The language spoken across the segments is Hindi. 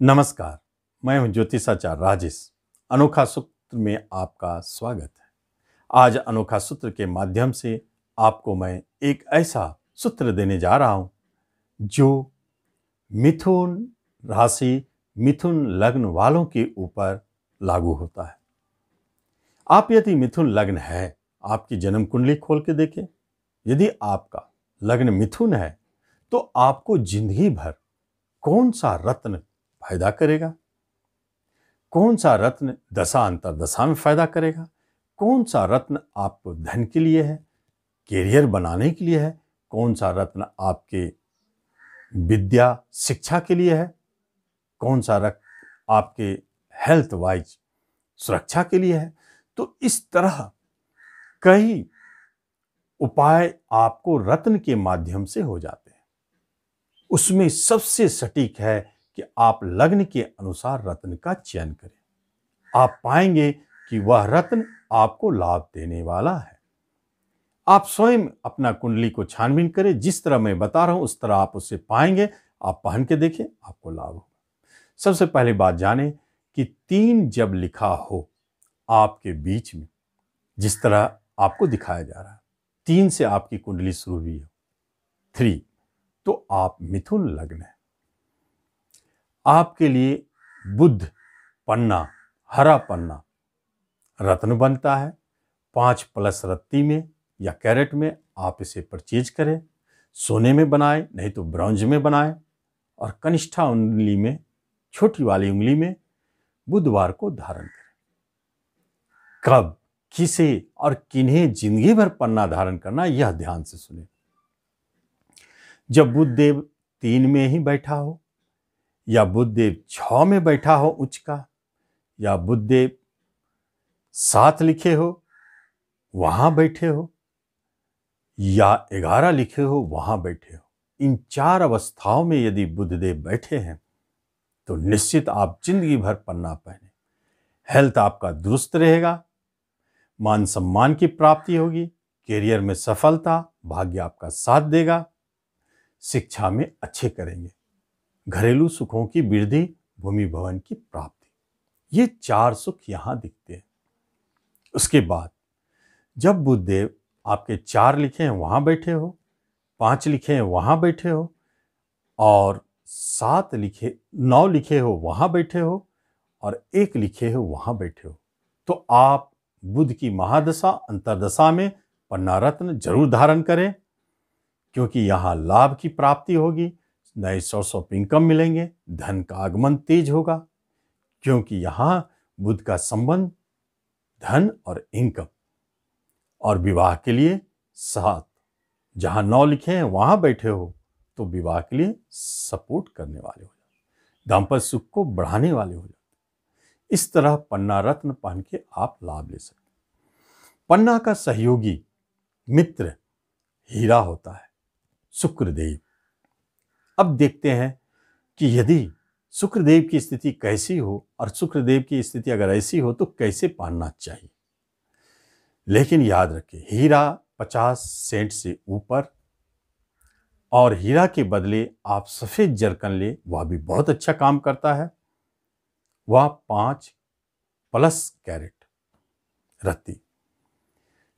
नमस्कार, मैं हूं ज्योतिषाचार्य राजेश। अनोखा सूत्र में आपका स्वागत है। आज अनोखा सूत्र के माध्यम से आपको मैं एक ऐसा सूत्र देने जा रहा हूं जो मिथुन राशि, मिथुन लग्न वालों के ऊपर लागू होता है। आप यदि मिथुन लग्न है, आपकी जन्म कुंडली खोल के देखें। यदि आपका लग्न मिथुन है तो आपको जिंदगी भर कौन सा रत्न फायदा करेगा, कौन सा रत्न दशा अंतर दशा में फायदा करेगा, कौन सा रत्न आपको धन के लिए है, कैरियर बनाने के लिए है, कौन सा रत्न आपके विद्या शिक्षा के लिए है, कौन सा रत्न आपके हेल्थ वाइज सुरक्षा के लिए है। तो इस तरह कई उपाय आपको रत्न के माध्यम से हो जाते हैं। उसमें सबसे सटीक है कि आप लग्न के अनुसार रत्न का चयन करें। आप पाएंगे कि वह रत्न आपको लाभ देने वाला है। आप स्वयं अपना कुंडली को छानबीन करें। जिस तरह मैं बता रहा हूं उस तरह आप उसे पाएंगे। आप पहन के देखें, आपको लाभ होगा। सबसे पहली बात जाने कि 3 जब लिखा हो आपके बीच में, जिस तरह आपको दिखाया जा रहा है, 3 से आपकी कुंडली शुरू हुई हो, 3, तो आप मिथुन लग्न है। आपके लिए बुध पन्ना, हरा पन्ना रत्न बनता है। 5+ रत्ती में या कैरेट में आप इसे परचेज करें। सोने में बनाएं, नहीं तो ब्रॉन्ज में बनाएं। और कनिष्ठा उंगली में, छोटी वाली उंगली में बुधवार को धारण करें। कब, किसे और किन्हें जिंदगी भर पन्ना धारण करना, यह ध्यान से सुने। जब बुध देव 3 में ही बैठा हो, या बुध देव 6 में बैठा हो उच्च का, या बुध देव 7 लिखे हो वहां बैठे हो, या 11 लिखे हो वहां बैठे हो, इन 4 अवस्थाओं में यदि बुधदेव बैठे हैं तो निश्चित आप जिंदगी भर पन्ना पहने। हेल्थ आपका दुरुस्त रहेगा, मान सम्मान की प्राप्ति होगी, कैरियर में सफलता, भाग्य आपका साथ देगा, शिक्षा में अच्छे करेंगे, घरेलू सुखों की वृद्धि, भूमि भवन की प्राप्ति, ये 4 सुख यहां दिखते हैं। उसके बाद जब बुधदेव आपके 4 लिखे हैं वहां बैठे हो, 5 लिखे हैं वहां बैठे हो, और 9 लिखे हो वहां बैठे हो, और 1 लिखे हो वहां बैठे हो, तो आप बुध की महादशा अंतरदशा में पन्ना रत्न जरूर धारण करें। क्योंकि यहां लाभ की प्राप्ति होगी, नए सोर्स ऑफ इनकम मिलेंगे, धन का आगमन तेज होगा। क्योंकि यहां बुध का संबंध धन और इनकम और विवाह के लिए 7, जहां 9 लिखे हैं वहां बैठे हो तो विवाह के लिए सपोर्ट करने वाले हो जाते, दाम्पत्य सुख को बढ़ाने वाले हो जाते। इस तरह पन्ना रत्न पहन के आप लाभ ले सकते। पन्ना का सहयोगी मित्र हीरा होता है, शुक्रदेव। अब देखते हैं कि यदि शुक्रदेव की स्थिति कैसी हो, और शुक्रदेव की स्थिति अगर ऐसी हो तो कैसे पहनना चाहिए। लेकिन याद रखें, हीरा 50 सेंट से ऊपर, और हीरा के बदले आप सफेद जरकन ले, वह भी बहुत अच्छा काम करता है। वह 5+ कैरेट रत्ती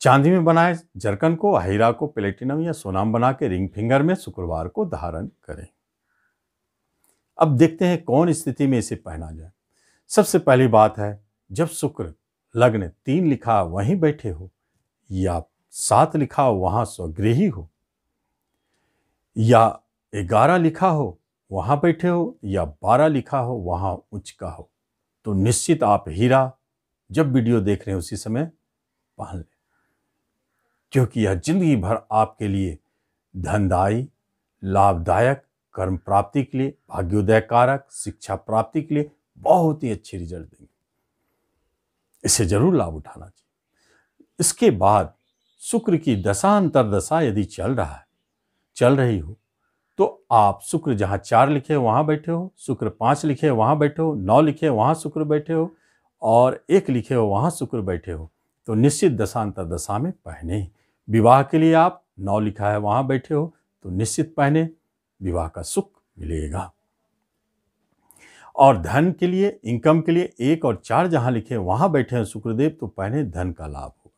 चांदी में बनाए जरकन को, हीरा को प्लेटिनम या सोना बना के रिंग फिंगर में शुक्रवार को धारण करें। अब देखते हैं कौन स्थिति में इसे पहना जाए। सबसे पहली बात है, जब शुक्र लग्न 3 लिखा वहीं बैठे हो, या 7 लिखा हो वहां स्वगृही हो, या 11 लिखा हो वहां बैठे हो, या 12 लिखा हो वहां उच्च का हो, तो निश्चित आप हीरा जब वीडियो देख रहे हैं उसी समय पहन लें। क्योंकि यह जिंदगी भर आपके लिए धनदायी, लाभदायक, कर्म प्राप्ति के लिए, भाग्योदय कारक, शिक्षा प्राप्ति के लिए बहुत ही अच्छे रिजल्ट देंगे। इसे जरूर लाभ उठाना चाहिए। इसके बाद शुक्र की दशा अंतरदशा यदि चल रही हो, तो आप शुक्र जहां 4 लिखे वहां बैठे हो, शुक्र 5 लिखे वहां बैठे हो, 9 लिखे वहां शुक्र बैठे हो, और 1 लिखे हो वहां शुक्र बैठे हो, तो निश्चित दशा अंतरदशा में पहने। विवाह के लिए आप 9 लिखा है वहां बैठे हो तो निश्चित पहने, विवाह का सुख मिलेगा। और धन के लिए, इनकम के लिए 1 और 4 जहां लिखे वहां बैठे हैं शुक्रदेव, तो पहने धन का लाभ होगा।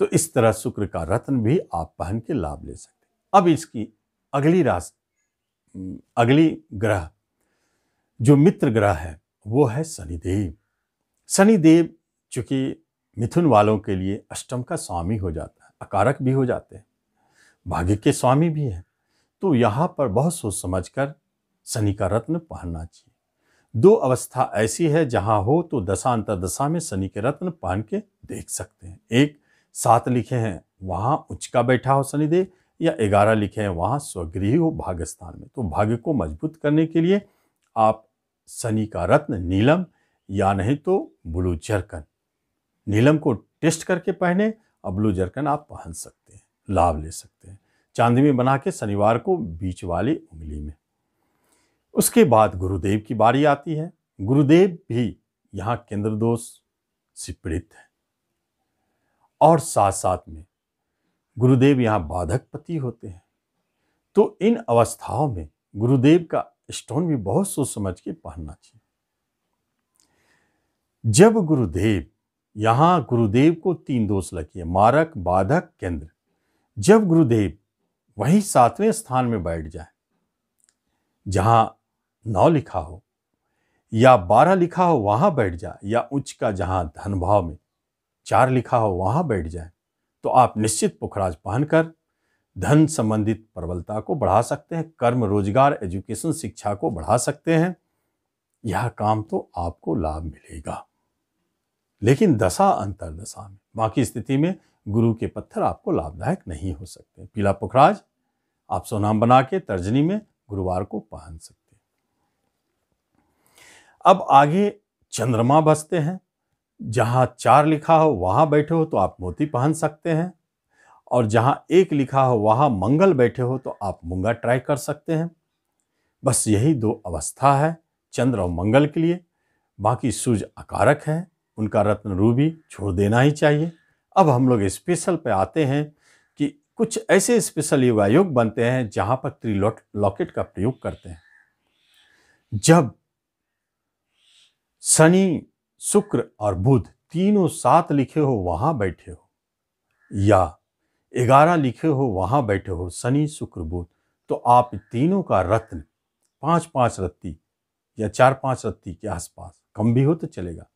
तो इस तरह शुक्र का रत्न भी आप पहन के लाभ ले सकते हैं। अब इसकी अगली ग्रह जो मित्र ग्रह है वो है शनिदेव। शनिदेव चूंकि मिथुन वालों के लिए अष्टम का स्वामी हो जाता है, अकारक भी हो जाते हैं, भाग्य के स्वामी भी है। तो यहाँ पर बहुत सोच समझकर शनि का रत्न पहनना चाहिए। 2 अवस्था ऐसी है जहां हो तो दशा अंतरदशा में शनि के रत्न पहन के देख सकते हैं। एक 7 लिखे हैं वहां उच्च का बैठा हो शनिदेव, या 11 लिखे हैं वहां स्वगृही हो भाग्य स्थान में। तो भाग्य को मजबूत करने के लिए आप शनि का रत्न नीलम या नहीं तो ब्लू जरकन, नीलम को टेस्ट करके पहने और ब्लू जरकन आप पहन सकते हैं, लाभ ले सकते हैं। चांदी में बना के शनिवार को बीच वाली उंगली में। उसके बाद गुरुदेव की बारी आती है। गुरुदेव भी यहाँ केंद्र दोष से पीड़ित है और साथ साथ में गुरुदेव यहाँ बाधक पति होते हैं। तो इन अवस्थाओं में गुरुदेव का स्टोन भी बहुत सोच समझ के पहनना चाहिए। जब गुरुदेव, यहां गुरुदेव को 3 दोष लगे, मारक, बाधक, केंद्र। जब गुरुदेव वही 7वें स्थान में बैठ जाए जहां 9 लिखा हो या 12 लिखा हो वहां बैठ जाए, या उच्च का जहां धन भाव में 4 लिखा हो वहां बैठ जाए, तो आप निश्चित पुखराज पहनकर धन संबंधित प्रबलता को बढ़ा सकते हैं, कर्म, रोजगार, एजुकेशन, शिक्षा को बढ़ा सकते हैं। यह काम तो आपको लाभ मिलेगा, लेकिन दशा अंतरदशा में, बाकी स्थिति में गुरु के पत्थर आपको लाभदायक नहीं हो सकते। पीला पुखराज आप सोनाम बना के तर्जनी में गुरुवार को पहन सकते हैं। अब आगे चंद्रमा बसते हैं। जहां 4 लिखा हो वहां बैठे हो तो आप मोती पहन सकते हैं, और जहां 1 लिखा हो वहां मंगल बैठे हो तो आप मूंगा ट्राई कर सकते हैं। बस यही 2 अवस्था है चंद्र और मंगल के लिए। बाकी सूर्य अकारक है, उनका रत्न रूबी छोड़ देना ही चाहिए। अब हम लोग स्पेशल पे आते हैं कि कुछ ऐसे स्पेशल योगायोग बनते हैं जहां पर त्रिलॉकेट का प्रयोग करते हैं। जब शनि, शुक्र और बुध तीनों 7 लिखे हो वहां बैठे हो, या 11 लिखे हो वहां बैठे हो, शनि, शुक्र, बुध, तो आप तीनों का रत्न 5-5 रत्ती या 4-5 रत्ती के आसपास, कम भी हो तो चलेगा,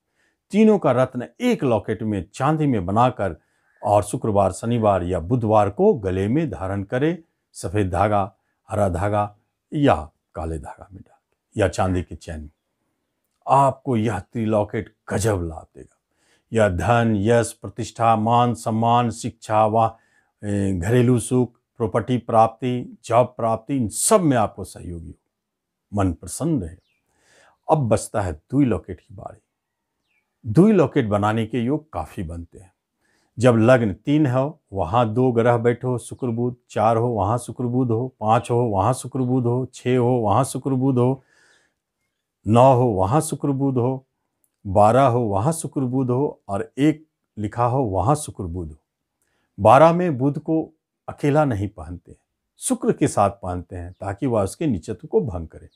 तीनों का रत्न एक लॉकेट में चांदी में बनाकर और शुक्रवार, शनिवार या बुधवार को गले में धारण करें। सफेद धागा, हरा धागा या काले धागा में डाल या चांदी के चैन में, आपको यह त्रिलॉकेट गजब लाभ देगा। यह धन, यश, प्रतिष्ठा, मान, सम्मान, शिक्षा व घरेलू सुख, प्रॉपर्टी प्राप्ति, जॉब प्राप्ति, इन सब में आपको सहयोगी हो, मन प्रसन्न रहे। अब बचता है दुई लॉकेट की बारी। दुई लॉकेट बनाने के योग काफी बनते हैं। जब लग्न 3 हो वहां 2 ग्रह बैठे हो, शुक्र बुध, 4 हो वहां शुक्र बुध हो, 5 हो वहां शुक्र बुध हो, 6 हो वहां शुक्र बुध हो, 9 हो वहां शुक्र बुध हो, 12 हो वहां शुक्र बुध हो, और 1 लिखा हो वहां शुक्र बुध हो। 12 में बुध को अकेला नहीं पहनते, शुक्र के साथ पहनते हैं ताकि वह उसके नीचत्व को भंग करे,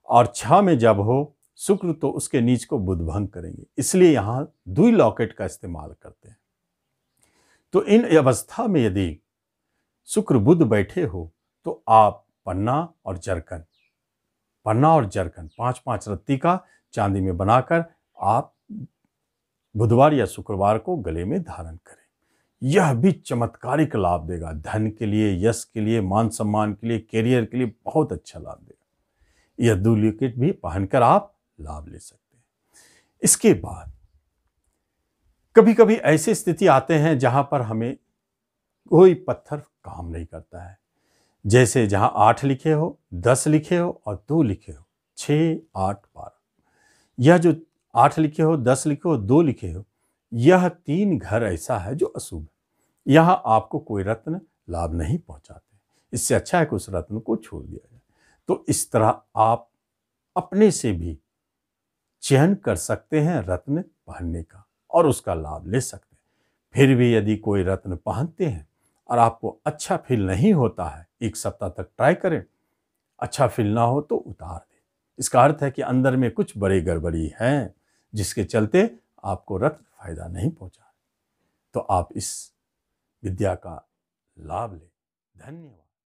और 6 में जब हो शुक्र तो उसके नीच को बुध भंग करेंगे, इसलिए यहां दुई लॉकेट का इस्तेमाल करते हैं। तो इन अवस्था में यदि शुक्र बुध बैठे हो तो आप पन्ना और जरकन 5-5 रत्ती का चांदी में बनाकर आप बुधवार या शुक्रवार को गले में धारण करें। यह भी चमत्कारिक लाभ देगा, धन के लिए, यश के लिए, मान सम्मान के लिए, कैरियर के लिए बहुत अच्छा लाभ देगा। यह दो लॉकेट भी पहनकर आप लाभ ले सकते हैं। इसके बाद कभी कभी ऐसी स्थिति आते हैं जहां पर हमें कोई पत्थर काम नहीं करता है, जैसे जहां 8 लिखे हो, 10 लिखे हो और 2 लिखे हो, 6, 8, 12। यह जो 8 लिखे हो, 10 लिखे हो, 2 लिखे हो, यह 3 घर ऐसा है जो अशुभ है। यहां आपको कोई रत्न लाभ नहीं पहुंचाते, इससे अच्छा है कि उस रत्न को छोड़ दिया जाए। तो इस तरह आप अपने से भी चयन कर सकते हैं रत्न पहनने का और उसका लाभ ले सकते हैं। फिर भी यदि कोई रत्न पहनते हैं और आपको अच्छा फील नहीं होता है, 1 सप्ताह तक ट्राई करें, अच्छा फील ना हो तो उतार दें। इसका अर्थ है कि अंदर में कुछ बड़ी गड़बड़ी है, जिसके चलते आपको रत्न फायदा नहीं पहुंचा। तो आप इस विद्या का लाभ लें। धन्यवाद।